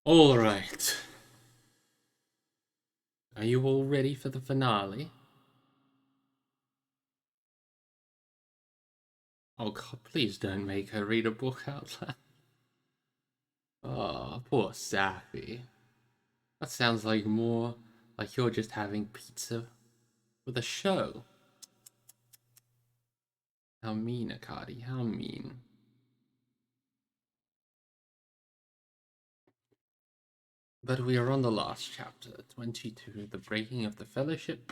All right. Are you all ready for the finale? Oh God, please don't make her read a book out loud. Oh, poor Sappy. That sounds like more like you're just having pizza with a show. How mean, Akadi, how mean. But we are on the last chapter, 22, The Breaking of the Fellowship,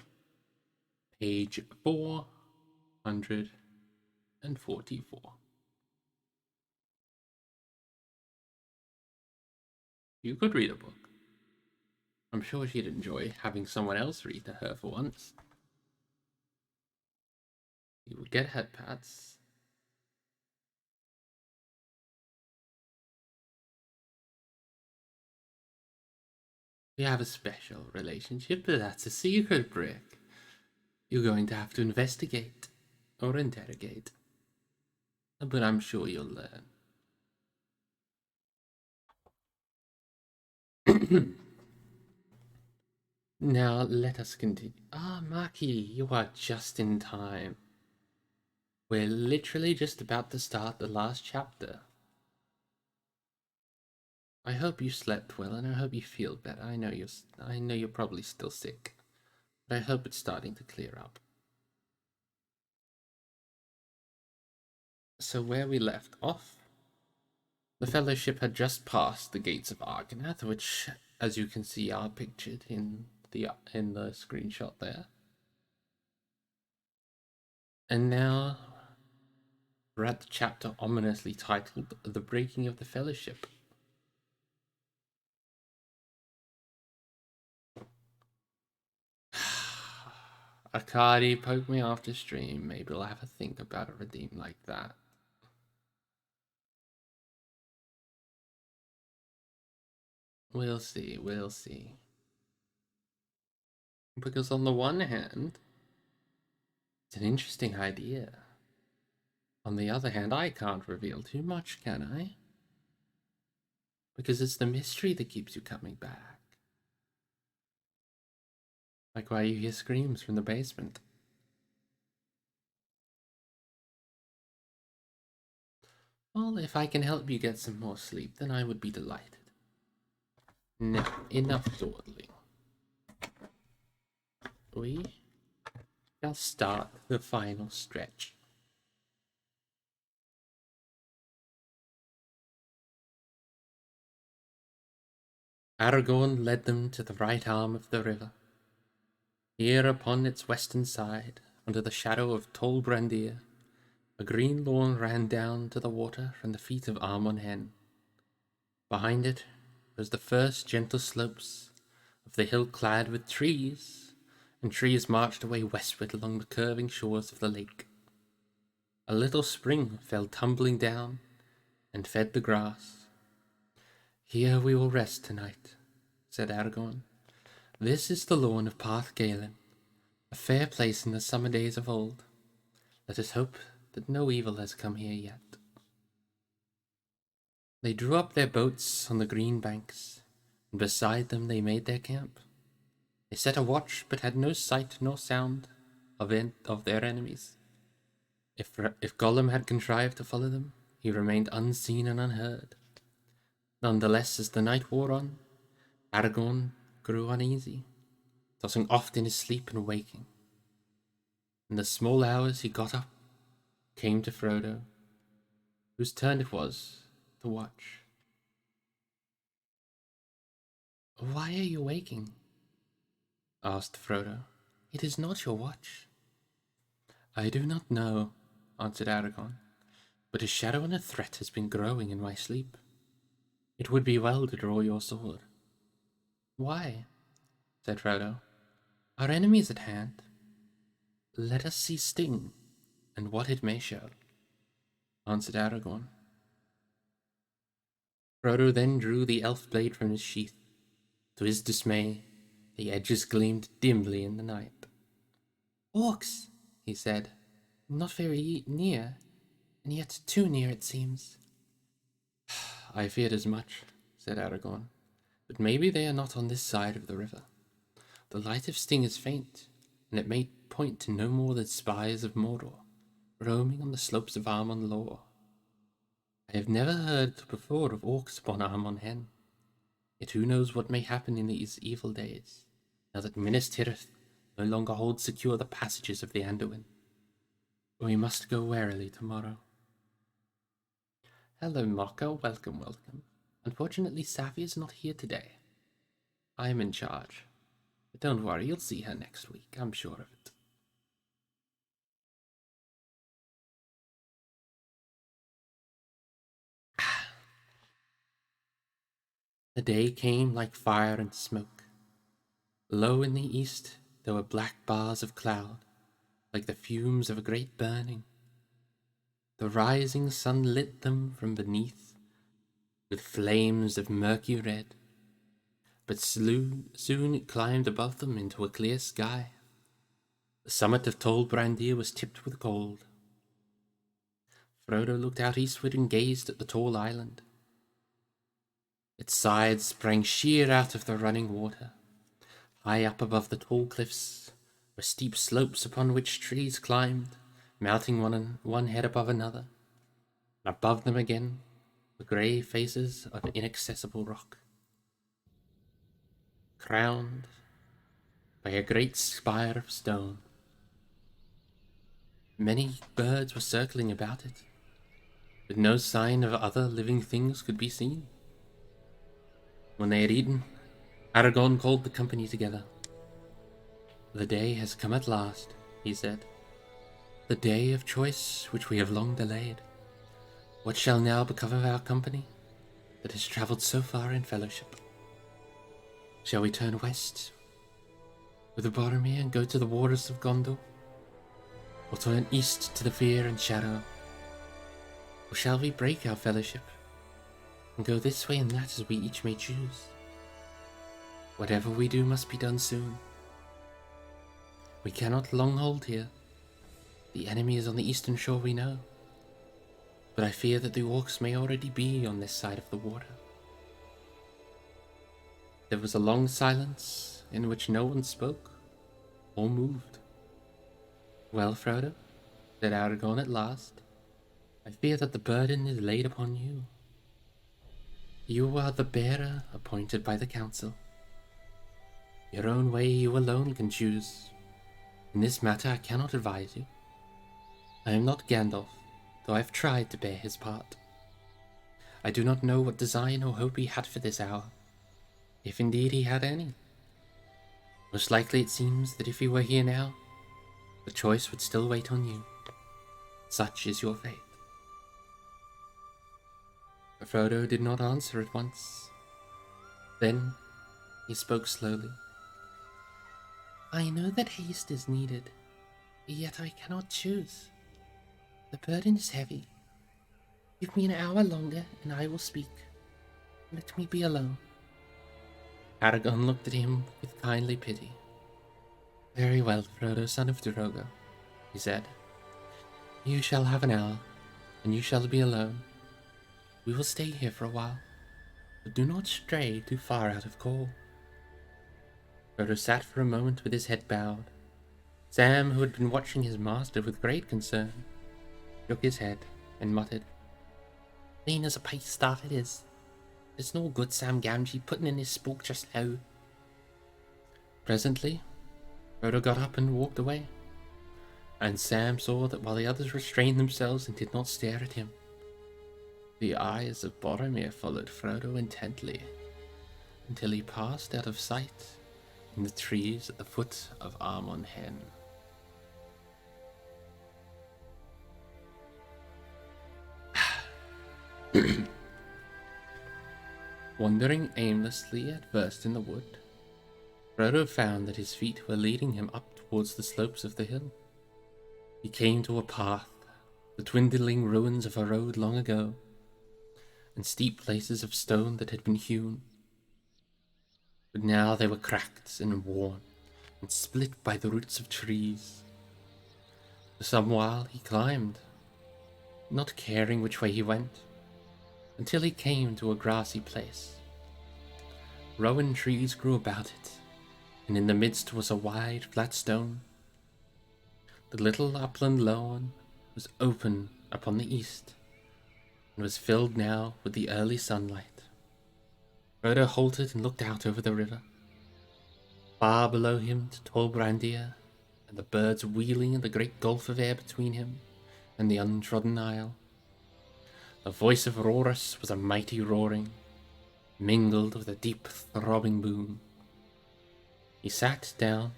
page 444. You could read a book. I'm sure she'd enjoy having someone else read to her for once. You would get head pats. We have a special relationship, but that's a secret, Brick. You're going to have to investigate or interrogate. But I'm sure you'll learn. Now let us continue. Ah, Maki, you are just in time. We're literally just about to start the last chapter. I hope you slept well, and I hope you feel better. I know you're probably still sick, but I hope it's starting to clear up. So where we left off, the Fellowship had just passed the gates of Argonath, which, as you can see, are pictured in the screenshot there. And now we're at the chapter ominously titled "The Breaking of the Fellowship." Akadi, poke me after stream. Maybe I'll have a think about a redeem like that. We'll see, we'll see. Because on the one hand, it's an interesting idea. On the other hand, I can't reveal too much, can I? Because it's the mystery that keeps you coming back. Like why you hear screams from the basement. Well, if I can help you get some more sleep, then I would be delighted. Now, enough dawdling. We shall start the final stretch. Aragorn led them to the right arm of the river. Here upon its western side, under the shadow of tall Brandir, a green lawn ran down to the water from the feet of Armon Hen. Behind it rose the first gentle slopes of the hill clad with trees, and trees marched away westward along the curving shores of the lake. A little spring fell tumbling down and fed the grass. Here we will rest tonight, said Aragorn. This is the lawn of Parth Galen, a fair place in the summer days of old. Let us hope that no evil has come here yet. They drew up their boats on the green banks, and beside them they made their camp. They set a watch, but had no sight nor sound of their enemies. If Gollum had contrived to follow them, he remained unseen and unheard. Nonetheless, as the night wore on, Aragorn grew uneasy, tossing oft in his sleep and waking. In the small hours he got up, came to Frodo, whose turn it was to watch. "Why are you waking?" asked Frodo. "It is not your watch." "I do not know," answered Aragorn, "but a shadow and a threat has been growing in my sleep. It would be well to draw your sword." "Why?" said Frodo. "Our enemy is at hand. Let us see Sting, and what it may show," answered Aragorn. Frodo then drew the elf blade from his sheath. To his dismay, the edges gleamed dimly in the night. "Orcs," he said. "Not very near, and yet too near it seems." "I feared as much," said Aragorn. but maybe they are not on this side of the river. The light of Sting is faint, and it may point to no more than spies of Mordor, roaming on the slopes of Armon Lor. I have never heard before of orcs upon Armon Hen, yet who knows what may happen in these evil days, now that Minas Tirith no longer holds secure the passages of the Anduin. We must go warily tomorrow. Hello, Mocko. Welcome, welcome. Unfortunately, Safi is not here today. I am in charge. But don't worry, you'll see her next week, I'm sure of it. The day came like fire and smoke. Low in the east there were black bars of cloud, like the fumes of a great burning. The rising sun lit them from beneath with flames of murky red, but soon it climbed above them into a clear sky. The summit of Tol Brandir was tipped with gold. Frodo looked out eastward and gazed at the tall island. Its sides sprang sheer out of the running water. High up above the tall cliffs were steep slopes upon which trees climbed, mounting one head above another. And above them again the grey faces of inaccessible rock, crowned by a great spire of stone. Many birds were circling about it, but no sign of other living things could be seen. When they had eaten, Aragorn called the company together. "The day has come at last," he said. "The day of choice which we have long delayed. What shall now become of our company that has travelled so far in fellowship? Shall we turn west with the Boromir and go to the waters of Gondor? Or turn east to the fear and shadow? Or shall we break our fellowship and go this way and that as we each may choose? Whatever we do must be done soon. We cannot long hold here. The enemy is on the eastern shore, we know, but I fear that the orcs may already be on this side of the water." There was a long silence in which no one spoke or moved. "Well, Frodo," said Aragorn at last, "I fear that the burden is laid upon you. You are the bearer appointed by the council. Your own way you alone can choose. In this matter I cannot advise you. I am not Gandalf, though I have tried to bear his part. I do not know what design or hope he had for this hour, if indeed he had any. Most likely it seems that if he were here now, the choice would still wait on you. Such is your fate." Frodo did not answer at once. Then he spoke slowly. "I know that haste is needed, yet I cannot choose. The burden is heavy. Give me an hour longer and I will speak. Let me be alone." Aragorn looked at him with kindly pity. "Very well, Frodo, son of Drogo," he said. "You shall have an hour, and you shall be alone. We will stay here for a while, but do not stray too far out of call." Frodo sat for a moment with his head bowed. Sam, who had been watching his master with great concern, shook his head and muttered, "Clean as a pie staff it is. It's no good Sam Gamgee putting in his spook just now." Presently, Frodo got up and walked away, and Sam saw that while the others restrained themselves and did not stare at him, the eyes of Boromir followed Frodo intently, until he passed out of sight in the trees at the foot of Armon Hen. Wandering aimlessly at first in the wood, Frodo found that his feet were leading him up towards the slopes of the hill. He came to a path, the dwindling ruins of a road long ago, and steep places of stone that had been hewn. But now they were cracked and worn, and split by the roots of trees. For some while he climbed, not caring which way he went, until he came to a grassy place. Rowan trees grew about it, and in the midst was a wide, flat stone. The little upland lawn was open upon the east, and was filled now with the early sunlight. Frodo halted and looked out over the river. Far below him to Tall Brandir, and the birds wheeling in the great gulf of air between him and the untrodden isle. The voice of Rhoros was a mighty roaring, mingled with a deep throbbing boom. He sat down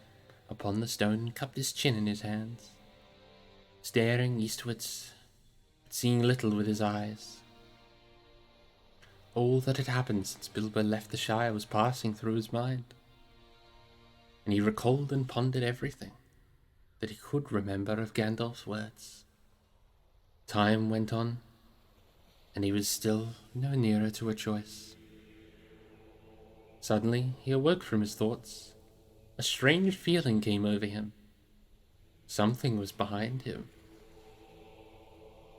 upon the stone and cupped his chin in his hands, staring eastwards, but seeing little with his eyes. All that had happened since Bilbo left the Shire was passing through his mind, and he recalled and pondered everything that he could remember of Gandalf's words. Time went on, and he was still no nearer to a choice. Suddenly he awoke from his thoughts. A strange feeling came over him. Something was behind him.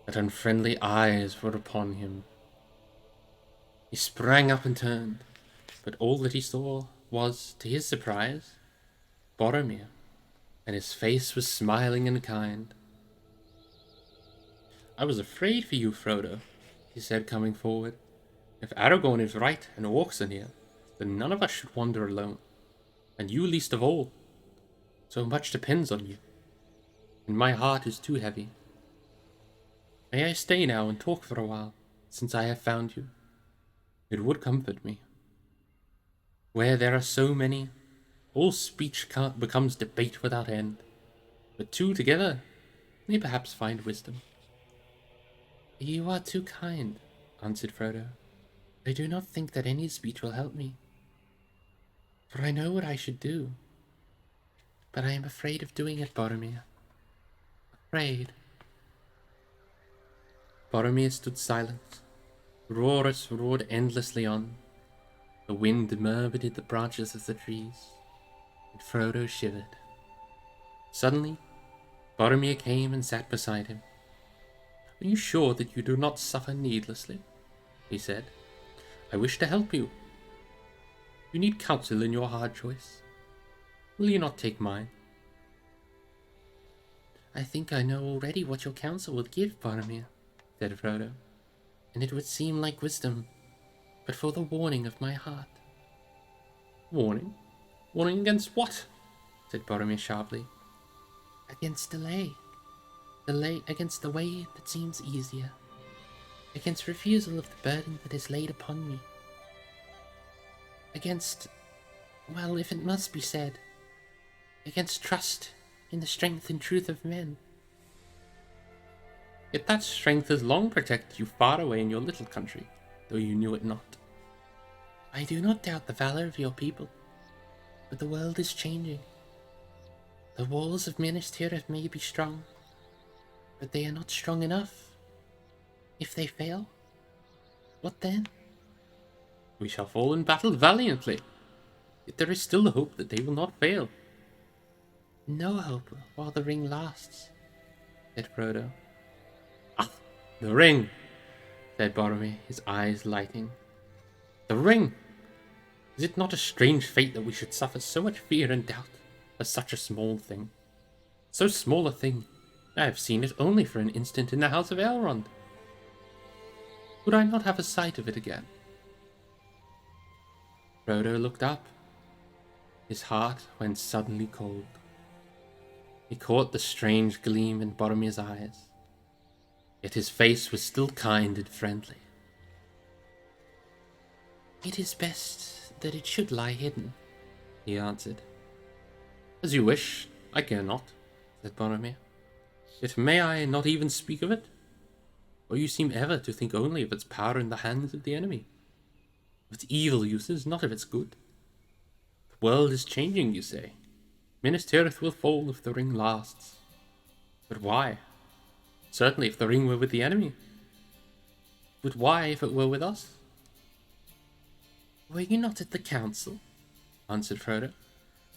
That unfriendly eyes were upon him. He sprang up and turned, but all that he saw was, to his surprise, Boromir, and his face was smiling and kind. "I was afraid for you, Frodo," he said, coming forward. "If Aragorn is right and orcs are near, then none of us should wander alone, and you least of all. So much depends on you, and my heart is too heavy. May I stay now and talk for a while, since I have found you? It would comfort me. Where there are so many, all speech becomes debate without end, but two together may perhaps find wisdom." "You are too kind," answered Frodo. "I do not think that any speech will help me, for I know what I should do. But I am afraid of doing it, Boromir. Afraid." Boromir stood silent. Rhoros roared endlessly on. The wind murmured in the branches of the trees, and Frodo shivered. Suddenly, Boromir came and sat beside him. "Are you sure that you do not suffer needlessly?" he said. "I wish to help you. You need counsel in your hard choice. Will you not take mine?" "I think I know already what your counsel will give, Boromir," said Frodo, "and it would seem like wisdom, but for the warning of my heart." "Warning? Warning against what?" said Boromir sharply. "Against delay. Delay against the way that seems easier. Against refusal of the burden that is laid upon me. Against, well, if it must be said, against trust in the strength and truth of men." "Yet that strength has long protected you far away in your little country, though you knew it not." "I do not doubt the valor of your people, but the world is changing. The walls of Minas Tirith may be strong, but they are not strong enough. If they fail, what then?" "We shall fall in battle valiantly, yet there is still hope that they will not fail." "No hope while the ring lasts," said Frodo. "Ah, the ring!" said Boromir, his eyes lighting. "The ring! Is it not a strange fate that we should suffer so much fear and doubt for such a small thing? So small a thing, I have seen it only for an instant in the House of Elrond. Would I not have a sight of it again?" Frodo looked up. His heart went suddenly cold. He caught the strange gleam in Boromir's eyes, yet his face was still kind and friendly. "It is best that it should lie hidden," he answered. "As you wish. I care not," said Boromir. "Yet may I not even speak of it? Or you seem ever to think only of its power in the hands of the enemy, of its evil uses, not of its good. The world is changing, you say. Minas Tirith will fall if the ring lasts. But why? Certainly if the ring were with the enemy. But why if it were with us?" "Were you not at the council?" answered Frodo.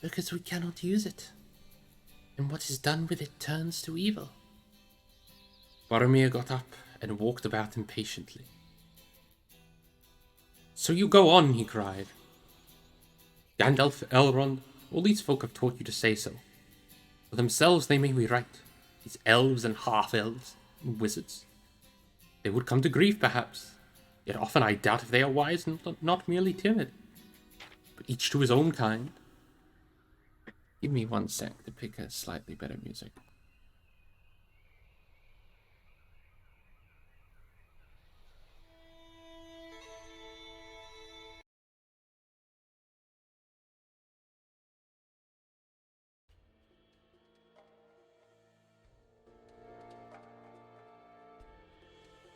"Because we cannot use it, and what is done with it turns to evil." Boromir got up and walked about impatiently. "So you go on," he cried. Gandalf, Elrond, all these folk have taught you to say so. For themselves they may be right, these elves and half-elves and wizards. They would come to grief, perhaps, yet often I doubt if they are wise and not merely timid. But each to his own kind. Give me 1 sec to pick a slightly better music.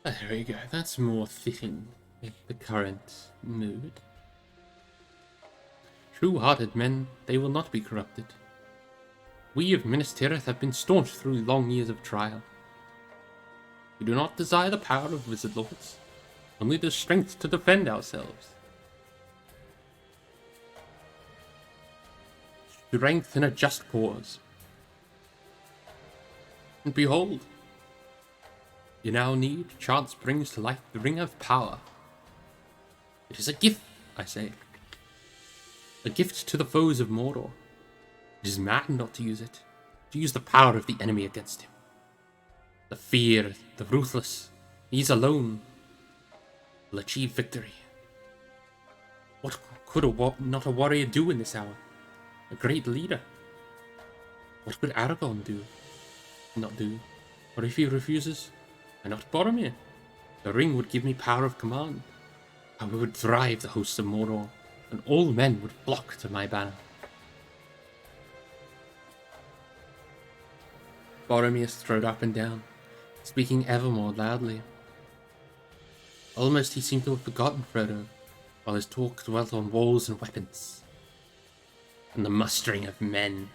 There we go, that's more fitting with the current mood. True-hearted men, they will not be corrupted. We of Minas Tirith have been staunch through long years of trial. We do not desire the power of wizard lords, only the strength to defend ourselves. Strength in a just cause. And behold, you now need, chance brings to light the Ring of Power. It is a gift, I say. A gift to the foes of Mordor. It is mad not to use it, to use the power of the enemy against him. The fear, the ruthless, these alone will achieve victory. What could not a warrior do in this hour? A great leader. What could Aragorn do? Not do. Or if he refuses, why not Boromir? The ring would give me power of command. I would drive the hosts of Mordor, and all men would flock to my banner. Boromir strode up and down, speaking ever more loudly. Almost he seemed to have forgotten Frodo, while his talk dwelt on walls and weapons, and the mustering of men.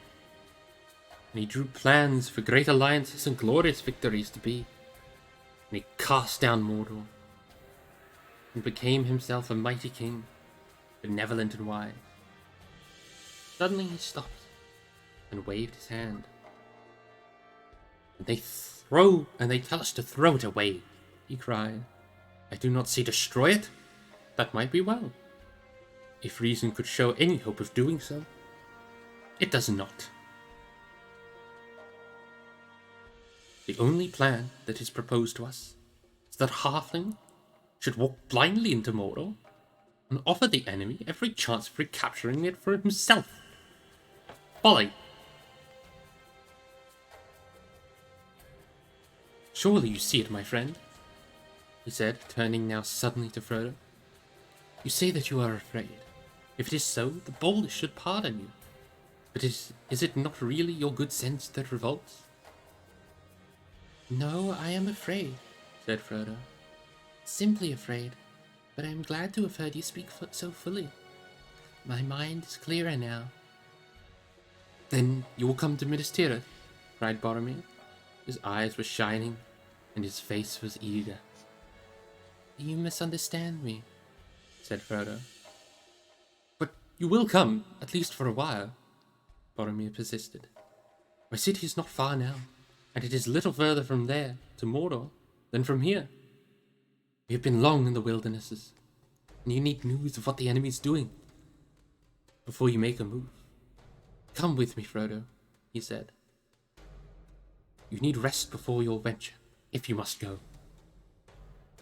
And he drew plans for great alliances and glorious victories to be. And he cast down Mordor, and became himself a mighty king, benevolent and wise. Suddenly he stopped, and waved his hand. And they tell us to throw it away, he cried. I do not say destroy it. That might be well, if reason could show any hope of doing so. It does not. The only plan that is proposed to us is that Halfling should walk blindly into Mordor and offer the enemy every chance of recapturing it for himself. Folly! Surely you see it, my friend, he said, turning now suddenly to Frodo. You say that you are afraid. If it is so, the boldest should pardon you. But is it not really your good sense that revolts? No, I am afraid, said Frodo. Simply afraid, but I am glad to have heard you speak so fully. My mind is clearer now. Then you will come to Minas Tirith, cried Boromir. His eyes were shining, and his face was eager. You misunderstand me, said Frodo. But you will come, at least for a while, Boromir persisted. My city is not far now, and it is little further from there to Mordor than from here. We have been long in the wildernesses, and you need news of what the enemy is doing before you make a move. Come with me, Frodo, he said. You need rest before your venture, if you must go.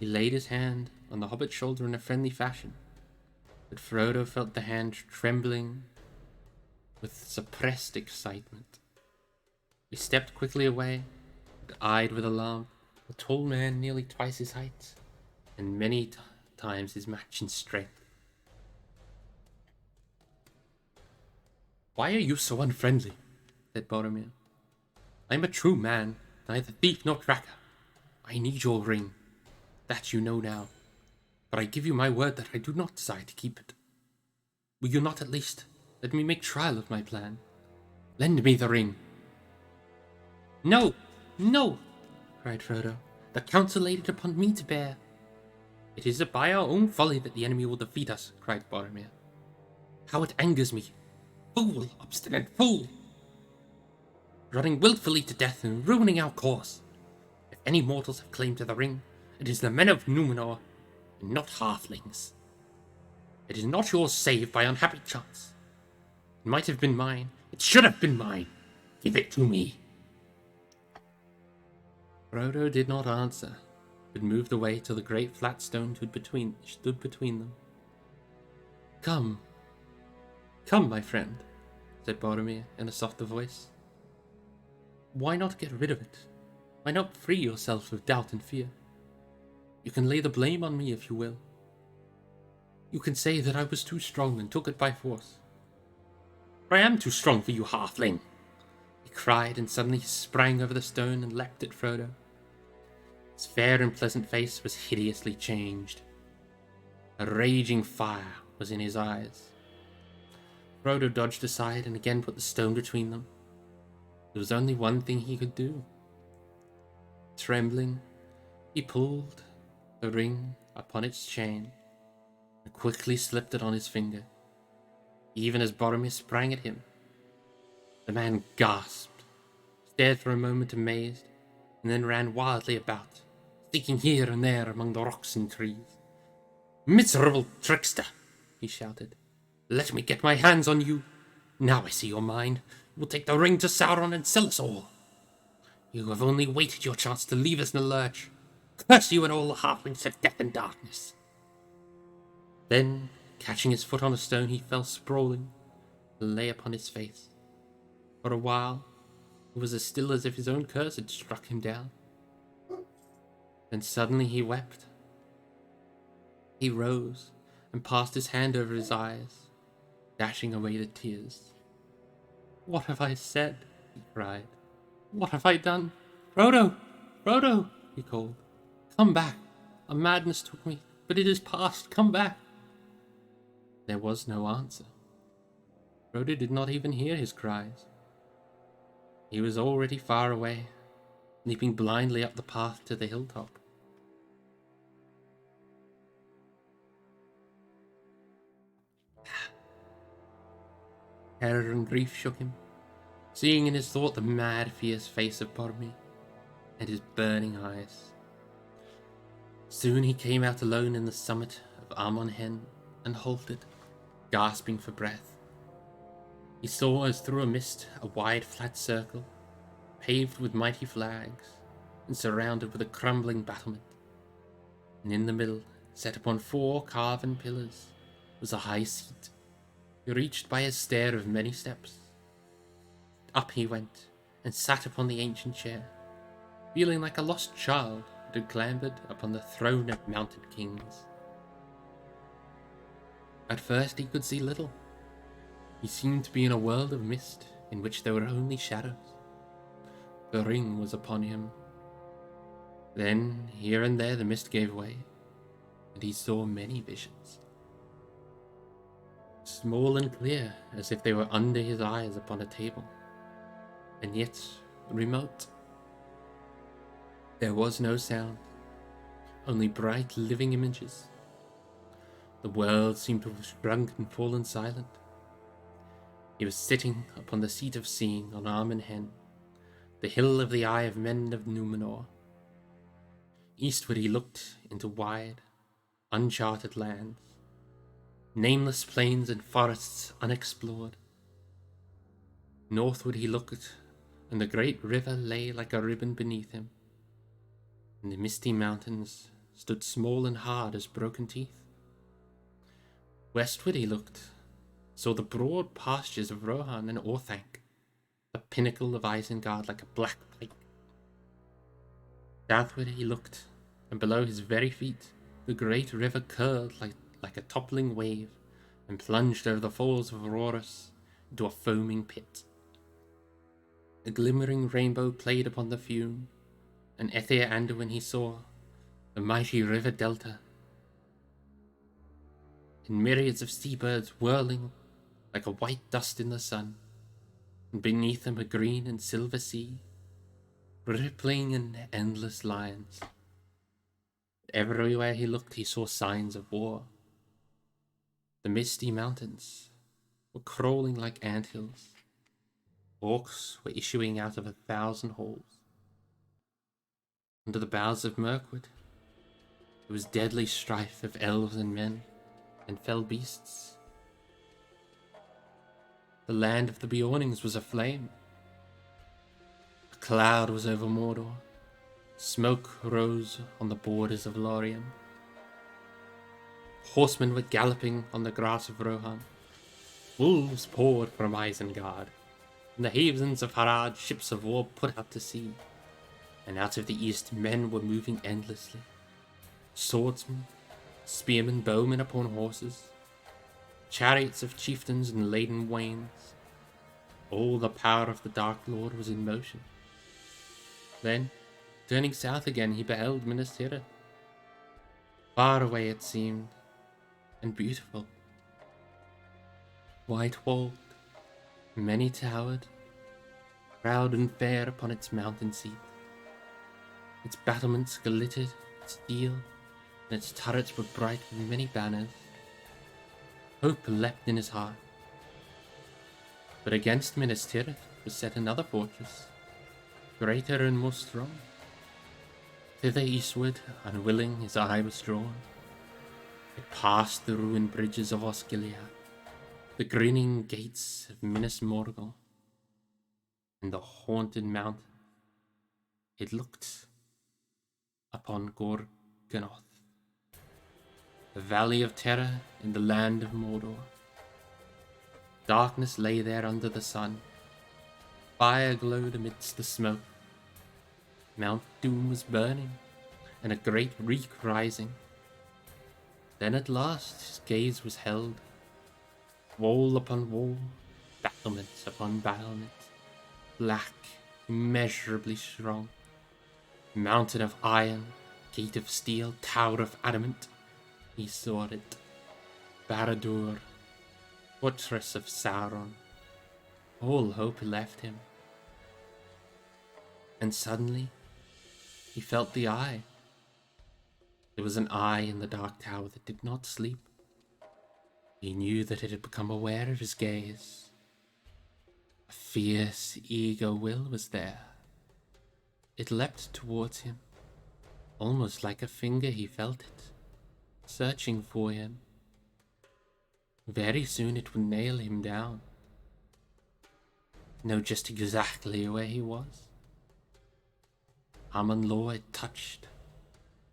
He laid his hand on the hobbit's shoulder in a friendly fashion, but Frodo felt the hand trembling with suppressed excitement. He stepped quickly away, and eyed with alarm a tall man nearly twice his height, and many times his match in strength. Why are you so unfriendly? Said Boromir. I am a true man, neither thief nor tracker. I need your ring. That you know now. But I give you my word that I do not desire to keep it. Will you not at least let me make trial of my plan? Lend me the ring. No, no, cried Frodo. The counsel laid it upon me to bear. It is by our own folly that the enemy will defeat us, cried Boromir. How it angers me. Fool, obstinate fool! Running wilfully to death and ruining our cause. If any mortals have claim to the ring, it is the men of Númenor, and not halflings. It is not yours save by unhappy chance. It might have been mine. It should have been mine. Give it to me. Frodo did not answer, but moved away till the great flat stone stood between them. Come, come, my friend, said Boromir in a softer voice. Why not get rid of it? Why not free yourself of doubt and fear? You can lay the blame on me if you will. You can say that I was too strong and took it by force. I am too strong for you, halfling, he cried, and suddenly he sprang over the stone and leapt at Frodo. His fair and pleasant face was hideously changed. A raging fire was in his eyes. Frodo dodged aside and again put the stone between them. There was only one thing he could do. Trembling, he pulled the ring upon its chain and quickly slipped it on his finger, even as Boromir sprang at him. The man gasped, stared for a moment amazed, and then ran wildly about, seeking here and there among the rocks and trees. Miserable trickster, he shouted. Let me get my hands on you. Now I see your mind. You will take the ring to Sauron and sell us all. You have only waited your chance to leave us in a lurch. Curse you and all the halflings of death and darkness. Then, catching his foot on a stone, he fell sprawling and lay upon his face. For a while, it was as still as if his own curse had struck him down. Then suddenly he wept. He rose and passed his hand over his eyes, dashing away the tears. What have I said? He cried. What have I done? Frodo! Frodo! He called. Come back! A madness took me, but it is past. Come back! There was no answer. Frodo did not even hear his cries. He was already far away, leaping blindly up the path to the hilltop. Terror and grief shook him, seeing in his thought the mad, fierce face of Boromir and his burning eyes. Soon he came out alone in the summit of Amon Hen and halted, gasping for breath. He saw as through a mist a wide flat circle, paved with mighty flags and surrounded with a crumbling battlement. And in the middle, set upon 4 carven pillars, was a high seat, reached by a stair of many steps. Up he went, and sat upon the ancient chair, feeling like a lost child that had clambered upon the throne of mounted kings. At first he could see little. He seemed to be in a world of mist, in which there were only shadows. The ring was upon him. Then, here and there the mist gave way, and he saw many visions. Small and clear, as if they were under his eyes upon a table, and yet remote. There was no sound, only bright living images. The world seemed to have shrunk and fallen silent. He was sitting upon the seat of seeing on Amon Hen, the hill of the Eye of Men of Númenor. Eastward he looked into wide, uncharted lands, nameless plains and forests unexplored. Northward he looked, and the great river lay like a ribbon beneath him, and the misty mountains stood small and hard as broken teeth. Westward he looked, saw the broad pastures of Rohan and Orthanc, the pinnacle of Isengard like a black pike. Southward he looked, and below his very feet the great river curled like a toppling wave, and plunged over the falls of Rhoros into a foaming pit. A glimmering rainbow played upon the fume, and Ethir Anduin he saw, the mighty river delta, and myriads of seabirds whirling like a white dust in the sun, and beneath them a green and silver sea, rippling in endless lines. Everywhere he looked he saw signs of war. The misty mountains were crawling like anthills. Orcs were issuing out of 1,000 holes. Under the boughs of Mirkwood, there was deadly strife of elves and men, and fell beasts. The land of the Beornings was aflame. A cloud was over Mordor. Smoke rose on the borders of Lorien. Horsemen were galloping on the grass of Rohan. Wolves poured from Isengard. In the havens of Harad, ships of war put out to sea. And out of the east, men were moving endlessly. Swordsmen, spearmen, bowmen upon horses. Chariots of chieftains and laden wains. All the power of the Dark Lord was in motion. Then, turning south again, he beheld Minas Tirith. Far away it seemed, and beautiful. White-walled, many-towered, proud and fair upon its mountain seat. Its battlements glittered with steel, and its turrets were bright with many banners. Hope leapt in his heart. But against Minas Tirith was set another fortress, greater and more strong. Thither eastward, unwilling, his eye was drawn. It passed the ruined bridges of Osgiliath, the grinning gates of Minas Morgul, and the haunted mountain. It looked upon Gorganoth, the valley of terror in the land of Mordor. Darkness lay there under the sun. Fire glowed amidst the smoke. Mount Doom was burning, and a great reek rising. Then at last his gaze was held. Wall upon wall, battlement upon battlement, black, immeasurably strong. Mountain of iron, gate of steel, tower of adamant. He saw it. Barad-dûr, fortress of Sauron. All hope left him. And suddenly, he felt the eye. There was an eye in the dark tower that did not sleep. He knew that it had become aware of his gaze. A fierce, eager will was there. It leapt towards him, almost like a finger he felt it, searching for him. Very soon it would nail him down. Know just exactly where he was. Amon-Lor it touched.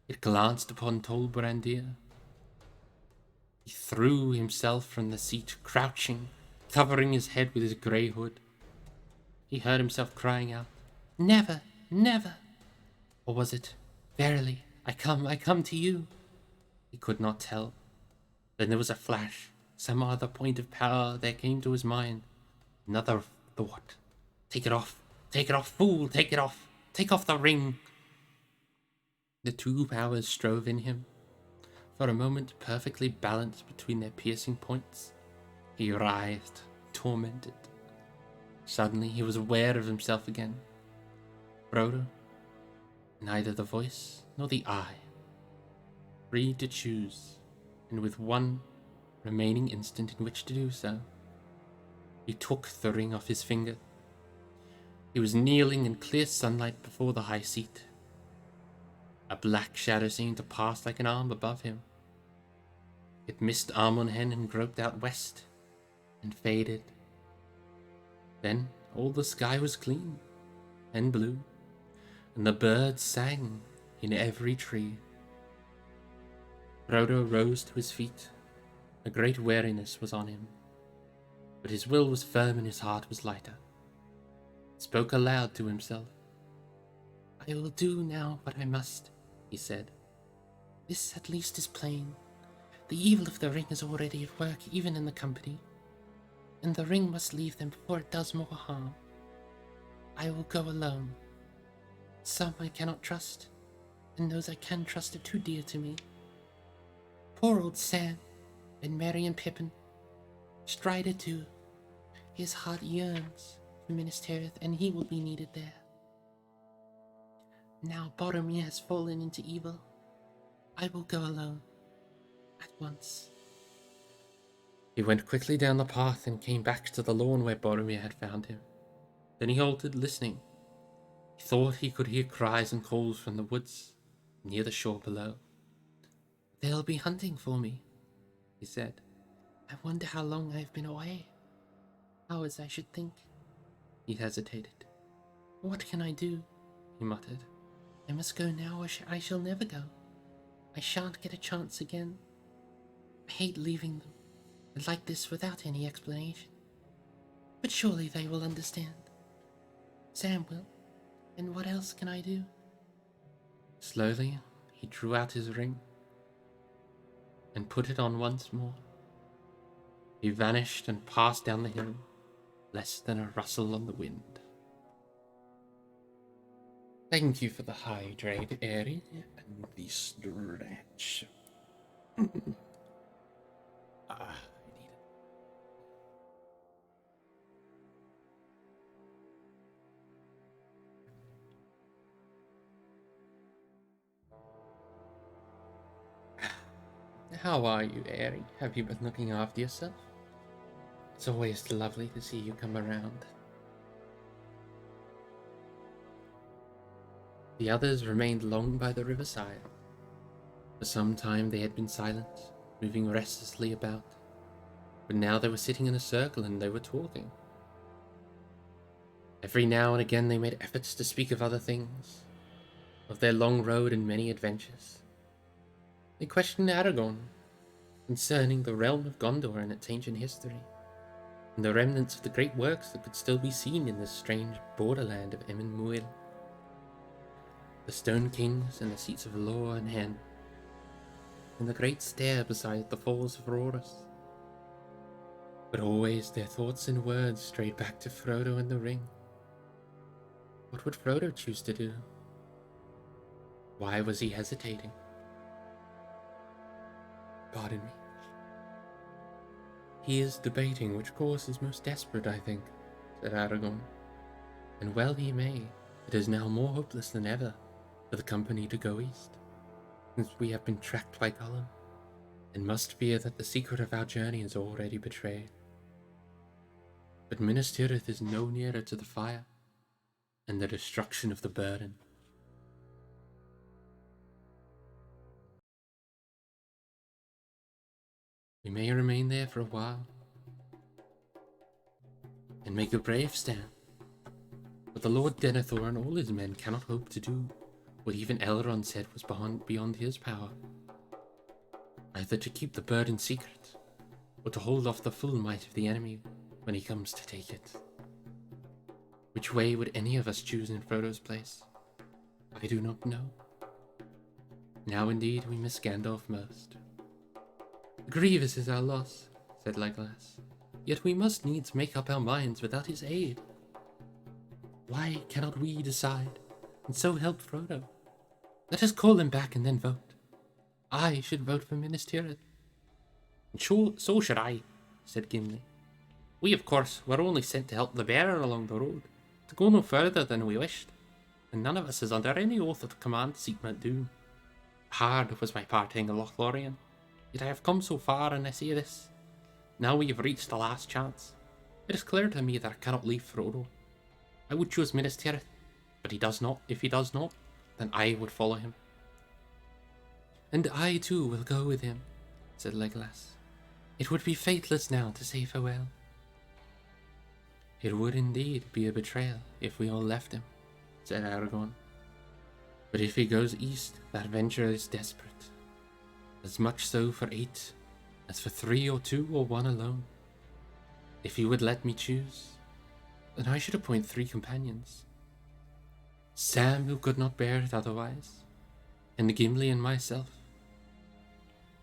It glanced upon Tol Brandir. He threw himself from the seat, crouching, covering his head with his grey hood. He heard himself crying out, "Never, never!" Or was it, "Verily, I come to you"? He could not tell. Then there was a flash. Some other point of power there came to his mind. Another thought. Take it off, fool, take it off. Take off the ring. The two powers strove in him. For a moment, perfectly balanced between their piercing points, he writhed, tormented. Suddenly, he was aware of himself again. Frodo, neither the voice nor the eye. Free to choose, and with one remaining instant in which to do so, he took the ring off his finger. He was kneeling in clear sunlight before the high seat. A black shadow seemed to pass like an arm above him. It missed Armonhen and groped out west, and faded. Then all the sky was clean and blue, and the birds sang in every tree. Frodo rose to his feet. A great weariness was on him, but his will was firm and his heart was lighter. He spoke aloud to himself. "I will do now what I must," he said. "This at least is plain. The evil of the ring is already at work even in the company, and the ring must leave them before it does more harm. I will go alone. Some I cannot trust, and those I can trust are too dear to me. Poor old Sam, and Merry and Pippin. Strider too. His heart yearns for Minas Tirith, and he will be needed there. Now Boromir has fallen into evil. I will go alone. At once." He went quickly down the path and came back to the lawn where Boromir had found him. Then he halted, listening. He thought he could hear cries and calls from the woods near the shore below. "They'll be hunting for me," he said. "I wonder how long I have been away. hours, I should think. He hesitated. What can I do? He muttered. I must go now, or I shall never go. I shan't get a chance again. I hate leaving them, like this without any explanation. But surely they will understand. Sam will. And what else can I do? Slowly, he drew out his ring and put it on once more. He vanished and passed down the hill, less than a rustle on the wind. Thank you for the hydrate, Airy, and the stretch. I need it. How are you, Airy? Have you been looking after yourself? It's always lovely to see you come around. The others remained long by the riverside. For some time they had been silent, moving restlessly about, but now they were sitting in a circle and they were talking. Every now and again they made efforts to speak of other things, of their long road and many adventures. They questioned Aragorn concerning the realm of Gondor and its ancient history, and the remnants of the great works that could still be seen in this strange borderland of Emyn Muil. The Stone Kings and the seats of Lor and Hen, and the great stair beside the Falls of Rhoris. But always their thoughts and words strayed back to Frodo and the ring. What would Frodo choose to do? Why was he hesitating? Pardon me. He is debating which course is most desperate, I think, said Aragorn. And well he may. It is now more hopeless than ever for the company to go east, since we have been tracked by Gollum, and must fear that the secret of our journey is already betrayed. But Minas Tirith is no nearer to the fire, and the destruction of the burden. We may remain there for a while, and make a brave stand, but the Lord Denethor and all his men cannot hope to do what even Elrond said was beyond his power, either to keep the burden secret, or to hold off the full might of the enemy when he comes to take it. Which way would any of us choose in Frodo's place? I do not know. Now indeed we miss Gandalf most. Grievous is our loss, said Legolas, yet we must needs make up our minds without his aid. Why cannot we decide, and so help Frodo? Let us call him back and then vote. I should vote for Minas Tirith. Sure, so should I, said Gimli. We, of course, were only sent to help the bearer along the road, to go no further than we wished, and none of us is under any oath of command to seek Mount Doom. Hard was my parting of Lothlorien, yet I have come so far, and I say this. Now we have reached the last chance. It is clear to me that I cannot leave Frodo. I would choose Minas Tirith, but he does not. If he does not, then I would follow him. And I too will go with him, said Legolas. It would be faithless now to say farewell. It would indeed be a betrayal if we all left him, said Aragorn. But if he goes east, that venture is desperate. As much so for 8 as for 3 or 2 or 1 alone. If he would let me choose, then I should appoint 3 companions. Sam, who could not bear it otherwise, and Gimli and myself.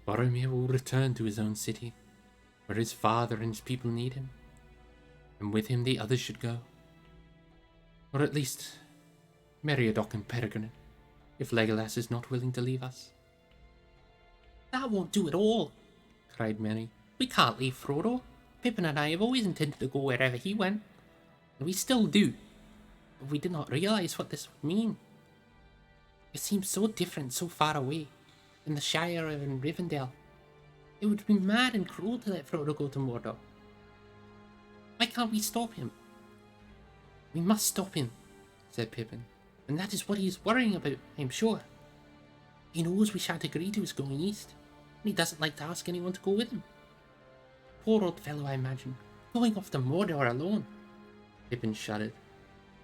Boromir will return to his own city, where his father and his people need him, and with him the others should go. Or at least, Meriadoc and Peregrine, if Legolas is not willing to leave us. That won't do at all, cried Merry. We can't leave Frodo. Pippin and I have always intended to go wherever he went, and we still do. But we did not realise what this would mean. It seems so different, so far away, in the Shire or in Rivendell. It would be mad and cruel to let Frodo go to Mordor. Why can't we stop him? We must stop him, said Pippin, and that is what he is worrying about, I am sure. He knows we shan't agree to his going east, and he doesn't like to ask anyone to go with him. Poor old fellow, I imagine, Going off to Mordor alone. Pippin shuddered.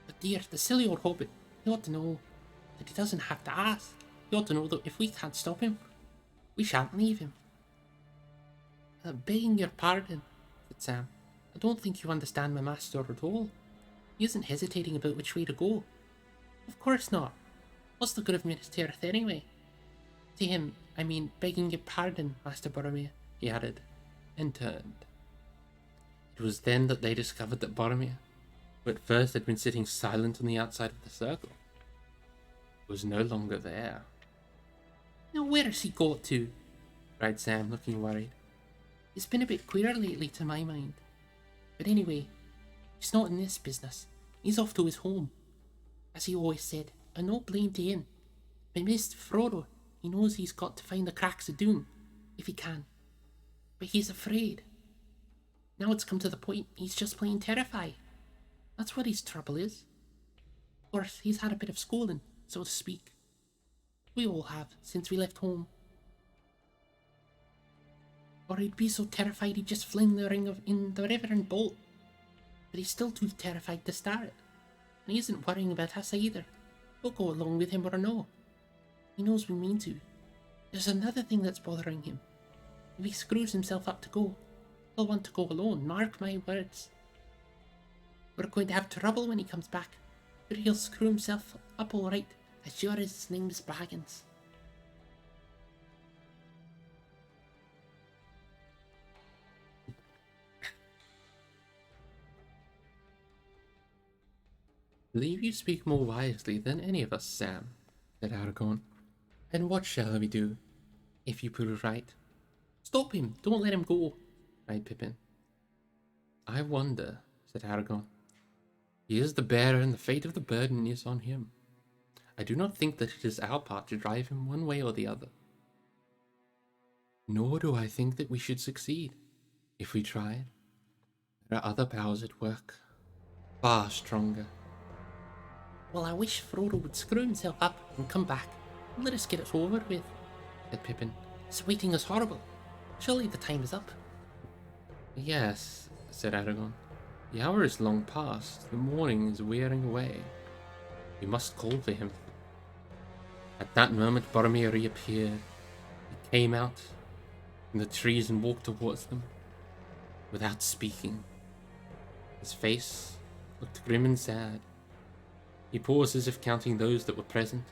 But dear, the silly old hobbit, he ought to know that he doesn't have to ask. He ought to know that if we can't stop him, we shan't leave him. Begging your pardon, said Sam. I don't think you understand my master at all. He isn't hesitating about which way to go. Of course not. What's the good of Minas Tirith anyway? To him, I mean, begging your pardon, Master Boromir, he added, and turned. It was then that they discovered that Boromir, who at first had been sitting silent on the outside of the circle, was no longer there. Now where's he got to? Cried Sam, looking worried. It's been a bit queer lately to my mind. But anyway, he's not in this business. He's off to his home. As he always said, and no blame to him. But Mr. Frodo, he knows he's got to find the cracks of Doom, if he can. But he's afraid. Now it's come to the point he's just plain terrified. That's what his trouble is. Of course, he's had a bit of schooling, so to speak. We all have, since we left home. Or he'd be so terrified he'd just fling the ring in the river and bolt. But he's still too terrified to start. And he isn't worrying about us either. We'll go along with him or no. He knows we mean to. There's another thing that's bothering him. If he screws himself up to go, he'll want to go alone, mark my words. We're going to have trouble when he comes back, but he'll screw himself up all right, as sure as his name's Baggins. Believe you speak more wisely than any of us, Sam, said Aragorn. And what shall we do, if you prove right? Stop him! Don't let him go! Cried Pippin. I wonder, said Aragorn. He is the bearer, and the fate of the burden is on him. I do not think that it is our part to drive him one way or the other. Nor do I think that we should succeed, if we tried. There are other powers at work, far stronger. Well, I wish Frodo would screw himself up and come back, and let us get it over with, said Pippin. This waiting is horrible. Surely the time is up. Yes, said Aragorn. The hour is long past. The morning is wearing away. We must call for him. At that moment, Boromir reappeared. He came out from the trees and walked towards them, without speaking. His face looked grim and sad. He paused as if counting those that were present,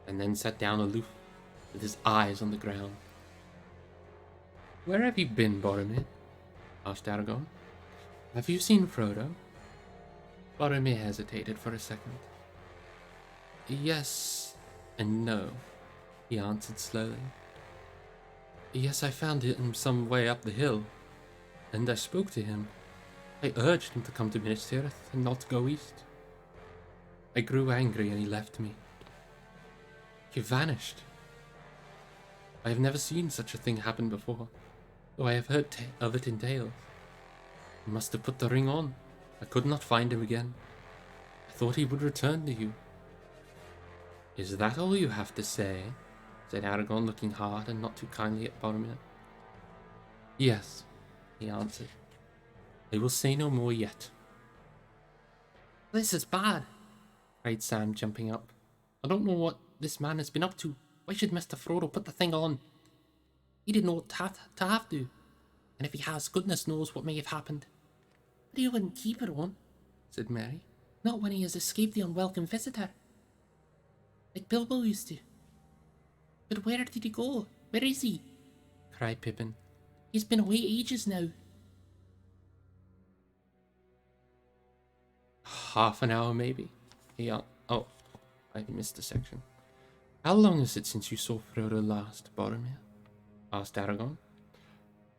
and then sat down aloof, with his eyes on the ground. Where have you been, Boromir? Asked Aragorn. Have you seen Frodo? Boromir hesitated for a second. Yes and no, he answered slowly. Yes, I found him some way up the hill, and I spoke to him. I urged him to come to Minas Tirith and not go east. I grew angry and he left me. He vanished. I have never seen such a thing happen before, though I have heard of it in tales. He must have put the ring on. I could not find him again. I thought he would return to you. Is that all you have to say? Said Aragorn, looking hard and not too kindly at Boromir. Yes, he answered. I will say no more yet. This is bad, cried Sam, jumping up. I don't know what this man has been up to. Why should Mr. Frodo put the thing on? He didn't know to have to. And if he has, goodness knows what may have happened. But he wouldn't keep it on, said Mary. Not when he has escaped the unwelcome visitor. Like Bilbo used to. But where did he go? Where is he? Cried Pippin. He's been away ages now. Half an hour, maybe. Oh, I missed a section. How long is it since you saw Frodo last, Boromir? Asked Aragorn.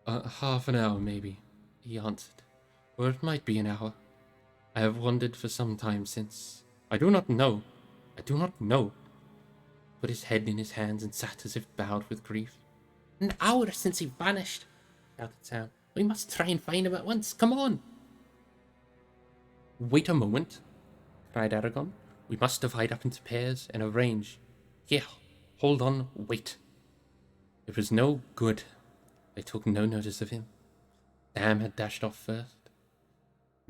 Half an hour, maybe, he answered. Or it might be an hour. I have wandered for some time since. I do not know. Put his head in his hands and sat as if bowed with grief. An hour since he vanished, shouted Sam. We must try and find him at once. Come on. Wait a moment, cried Aragorn. We must divide up into pairs and arrange. Here, hold on, wait. It was no good. I took no notice of him. Sam had dashed off first.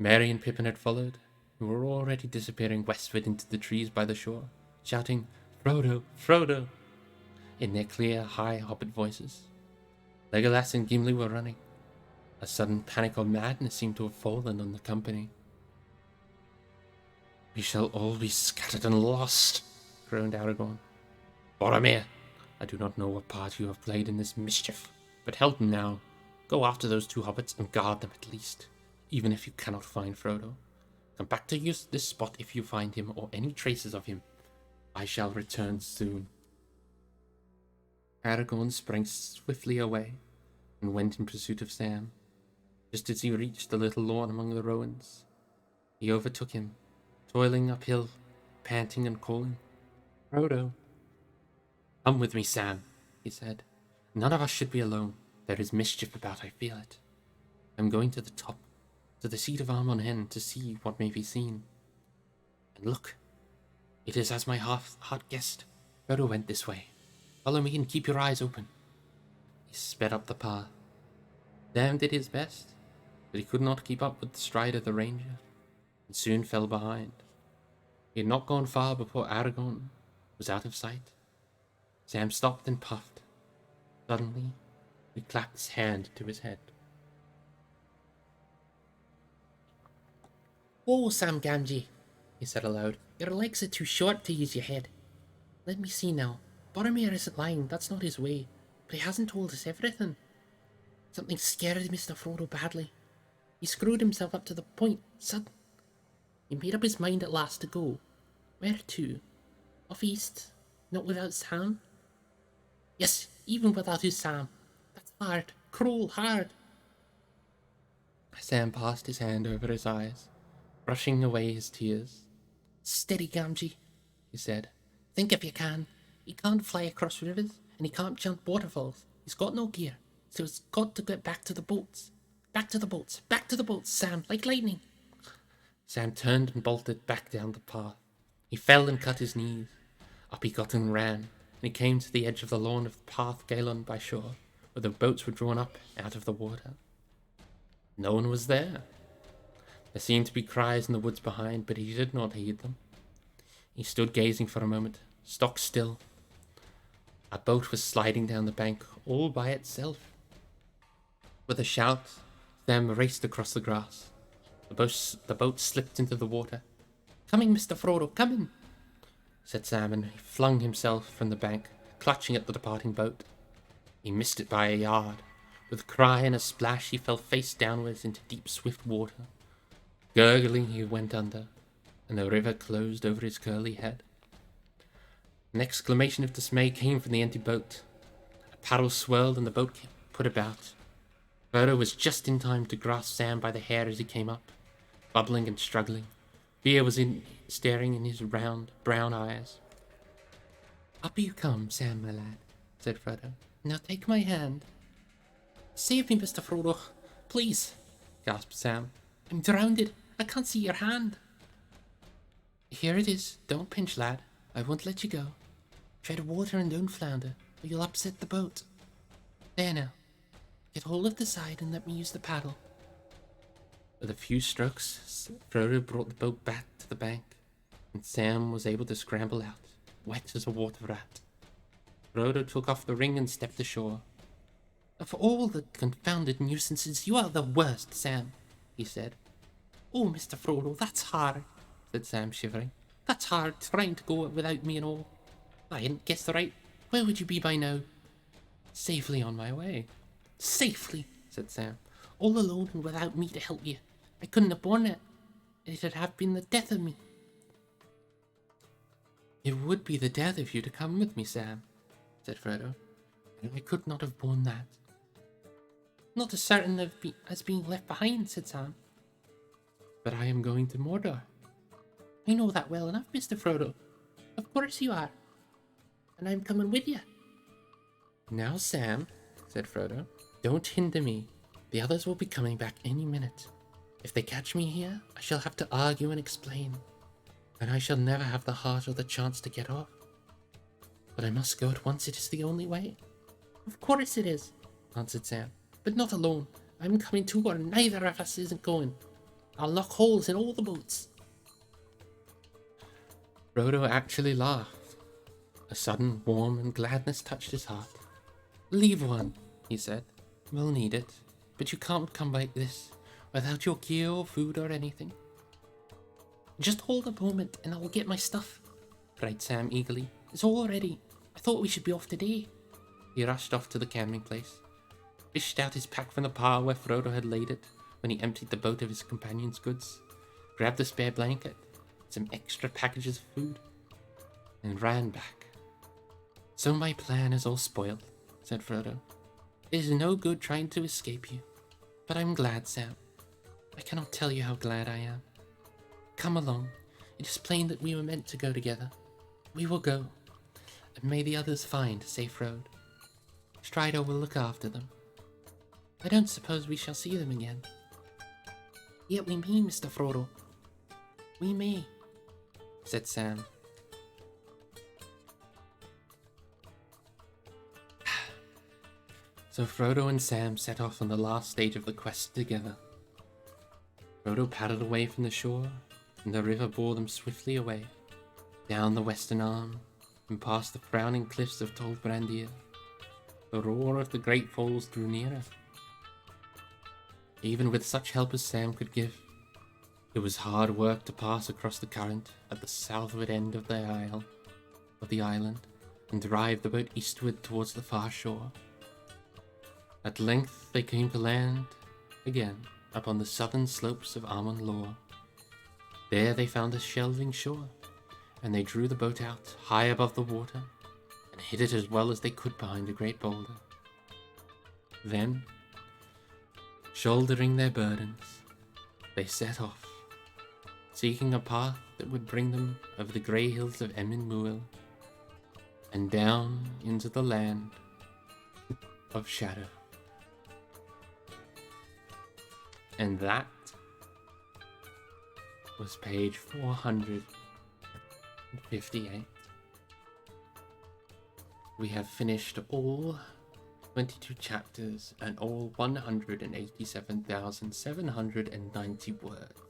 Merry and Pippin had followed, and were already disappearing westward into the trees by the shore, shouting, "Frodo! Frodo!" in their clear, high hobbit voices. Legolas and Gimli were running. A sudden panic of madness seemed to have fallen on the company. "We shall all be scattered and lost," groaned Aragorn. "Boromir, I do not know what part you have played in this mischief, but help me now. Go after those two hobbits and guard them at least, even if you cannot find Frodo. Come back to this spot if you find him or any traces of him. I shall return soon." Aragorn sprang swiftly away and went in pursuit of Sam. Just as he reached the little lawn among the rowans, he overtook him, toiling uphill, panting and calling, "Frodo!" "Come with me, Sam," he said. "None of us should be alone. There is mischief about, I feel it. I'm going to the top, to the seat of Armon Hen, to see what may be seen. And look, it is as my heart guessed. Frodo went this way. Follow me and keep your eyes open." He sped up the path. Sam did his best, but he could not keep up with the stride of the ranger, and soon fell behind. He had not gone far before Aragorn was out of sight. Sam stopped and puffed. Suddenly, he clapped his hand to his head. "Whoa, Sam Gamgee," he said aloud. "Your legs are too short to use your head. Let me see now. Boromir isn't lying, that's not his way, but he hasn't told us everything. Something scared Mr. Frodo badly. He screwed himself up to the point, sudden. He made up his mind at last to go. Where to? Off east? Not without Sam? Yes, even without his Sam. That's hard, cruel hard." Sam passed his hand over his eyes, brushing away his tears. "Steady, Gamgee," he said. "Think if you can. He can't fly across rivers, and he can't jump waterfalls. He's got no gear, so he's got to get back to the boats. Back to the boats, back to the boats, Sam, like lightning." Sam turned and bolted back down the path. He fell and cut his knees. Up he got and ran, and he came to the edge of the lawn of Path Galon by shore, where the boats were drawn up out of the water. No one was there. There seemed to be cries in the woods behind, but he did not heed them. He stood gazing for a moment, stock still. A boat was sliding down the bank all by itself. With a shout, Sam raced across the grass. The boat slipped into the water. "Coming, Mr. Frodo, coming," said Sam, and he flung himself from the bank, clutching at the departing boat. He missed it by a yard. With a cry and a splash, he fell face downwards into deep, swift water. Gurgling, he went under, and the river closed over his curly head. An exclamation of dismay came from the empty boat. A paddle swirled and the boat put about. Frodo was just in time to grasp Sam by the hair as he came up, bubbling and struggling. Fear was staring in his round, brown eyes. "Up you come, Sam, my lad," said Frodo. "Now take my hand." "Save me, Mr. Frodo, please," gasped Sam. "I'm drowned. I can't see your hand." "Here it is. Don't pinch, lad. I won't let you go. Tread water and don't flounder, or you'll upset the boat. There now. Get hold of the side and let me use the paddle." With a few strokes, Frodo brought the boat back to the bank, and Sam was able to scramble out, wet as a water rat. Frodo took off the ring and stepped ashore. "Of all the confounded nuisances, you are the worst, Sam," he said. "Oh, Mr. Frodo, that's hard," said Sam, shivering. "That's hard, trying to go without me and all. If I hadn't guessed right, where would you be by now?" "Safely on my way." "Safely," said Sam. "All alone and without me to help you. I couldn't have borne it. It'd have been the death of me." "It would be the death of you to come with me, Sam," said Frodo. "I could not have borne that." "Not as certain as being left behind," said Sam. "But I am going to Mordor." "I know that well enough, Mr. Frodo. Of course you are. And I'm coming with you." "Now, Sam," said Frodo, "don't hinder me. The others will be coming back any minute. If they catch me here, I shall have to argue and explain, and I shall never have the heart or the chance to get off. But I must go at once. It is the only way." "Of course it is," answered Sam. "But not alone. I'm coming too, or neither of us isn't going." I'll lock holes in all the boats. Frodo actually laughed. A sudden warm and gladness touched his heart. Leave one, he said. We'll need it, but you can't come like this, without your gear or food or anything. Just hold a moment and I'll get my stuff, cried Sam eagerly. It's all ready. I thought we should be off today. He rushed off to the camping place, fished out his pack from the pile where Frodo had laid it when he emptied the boat of his companion's goods, grabbed a spare blanket, some extra packages of food, and ran back. So my plan is all spoiled, said Frodo. It is no good trying to escape you, but I'm glad, Sam. I cannot tell you how glad I am. Come along. It is plain that we were meant to go together. We will go, and may the others find a safe road. Strider will look after them. I don't suppose we shall see them again. Yet we may, Mr. Frodo. We may, said Sam. So Frodo and Sam set off on the last stage of the quest together. Frodo paddled away from the shore, and the river bore them swiftly away, down the western arm, and past the frowning cliffs of Tol Brandir. The roar of the great falls drew nearer. Even with such help as Sam could give, it was hard work to pass across the current at the southward end of the island, and drive the boat eastward towards the far shore. At length they came to land again upon the southern slopes of Amon Lor. There they found a shelving shore, and they drew the boat out high above the water and hid it as well as they could behind a great boulder. Then, shouldering their burdens, they set off, seeking a path that would bring them over the grey hills of Emin Muil and down into the land of shadow. And that was page 458. We have finished all 22 chapters and all 187,790 words.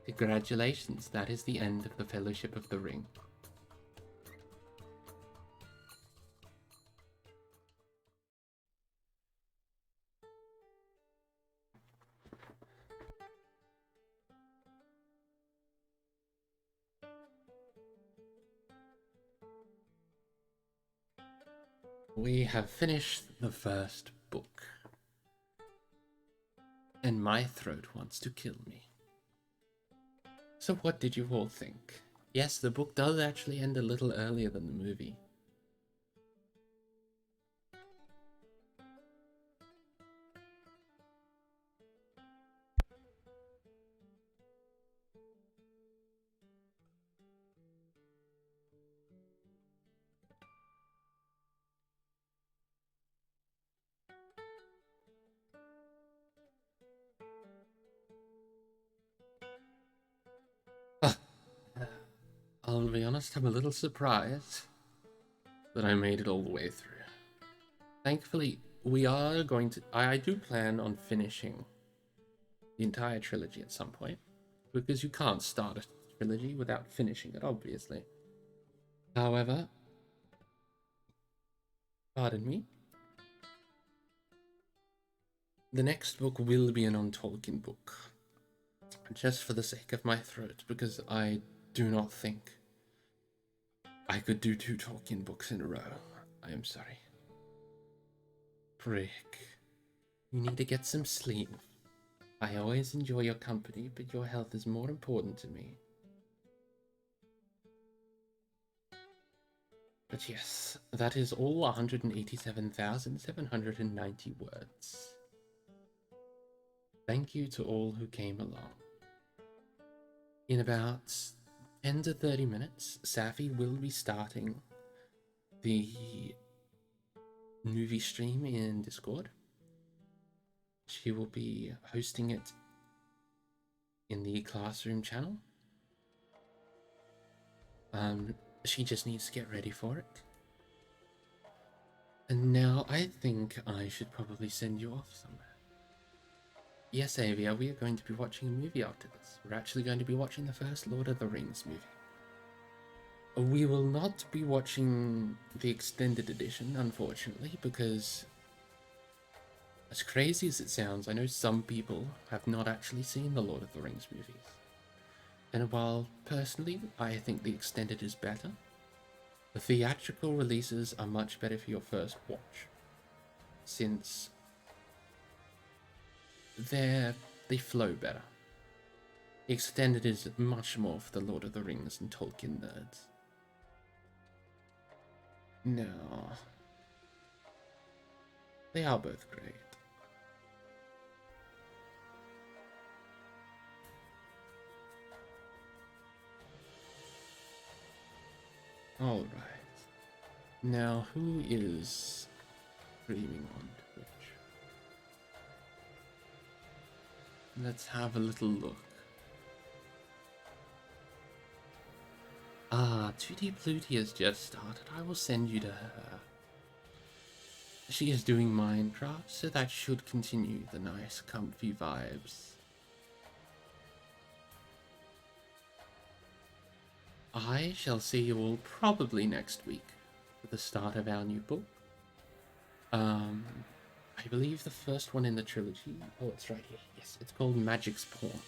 Congratulations, that is the end of the Fellowship of the Ring. We have finished the first book, and my throat wants to kill me. So what did you all think? Yes, the book does actually end a little earlier than the movie. I'll be honest, I'm a little surprised that I made it all the way through. Thankfully, we are going to... I do plan on finishing the entire trilogy at some point, because you can't start a trilogy without finishing it, obviously. However, pardon me, the next book will be a non-Tolkien book, just for the sake of my throat, because I do not think I could do 2 Tolkien books in a row. I am sorry. Prick. You need to get some sleep. I always enjoy your company, but your health is more important to me. But yes, that is all 187,790 words. Thank you to all who came along. In about 10 to 30 minutes, Safi will be starting the movie stream in Discord. She will be hosting it in the classroom channel. She just needs to get ready for it. And now I think I should probably send you off somewhere. Yes, Avia, we are going to be watching a movie after this. We're actually going to be watching the first Lord of the Rings movie. We will not be watching the extended edition, unfortunately, because as crazy as it sounds, I know some people have not actually seen the Lord of the Rings movies. And while personally I think the extended is better, the theatrical releases are much better for your first watch, since they flow better. The extended is much more for the Lord of the Rings and Tolkien nerds. No, they are both great. Alright. Now, who is streaming on Twitch? Let's have a little look. Ah, 2D Pluty has just started. I will send you to her. She is doing Minecraft, so that should continue the nice, comfy vibes. I shall see you all probably next week for the start of our new book. I believe the first one in the trilogy. Oh, it's right here. Yes, it's called Magic's Pawn.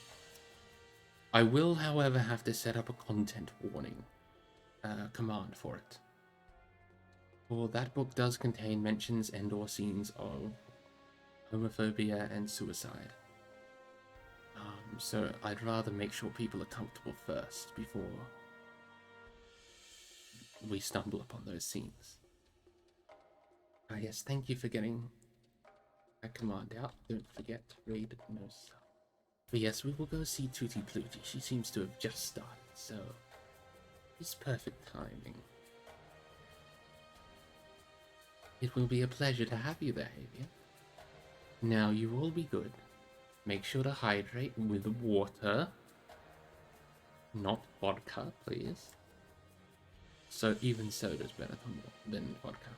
I will, however, have to set up a content warning command for it. For that book does contain mentions and/or scenes of homophobia and suicide. So I'd rather make sure people are comfortable first before we stumble upon those scenes. Ah, yes, thank you for getting that command out. Don't forget to read no stuff. But yes, we will go see Tutti Pluti. She seems to have just started, so it's perfect timing. It will be a pleasure to have you there, Avia. Now you will be good. Make sure to hydrate with water, not vodka, please. So even soda's better than vodka.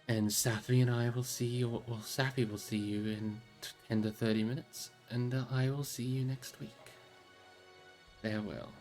And Safi and I will see you, well, Safi will see you in 10 to 30 minutes, and I will see you next week. Farewell.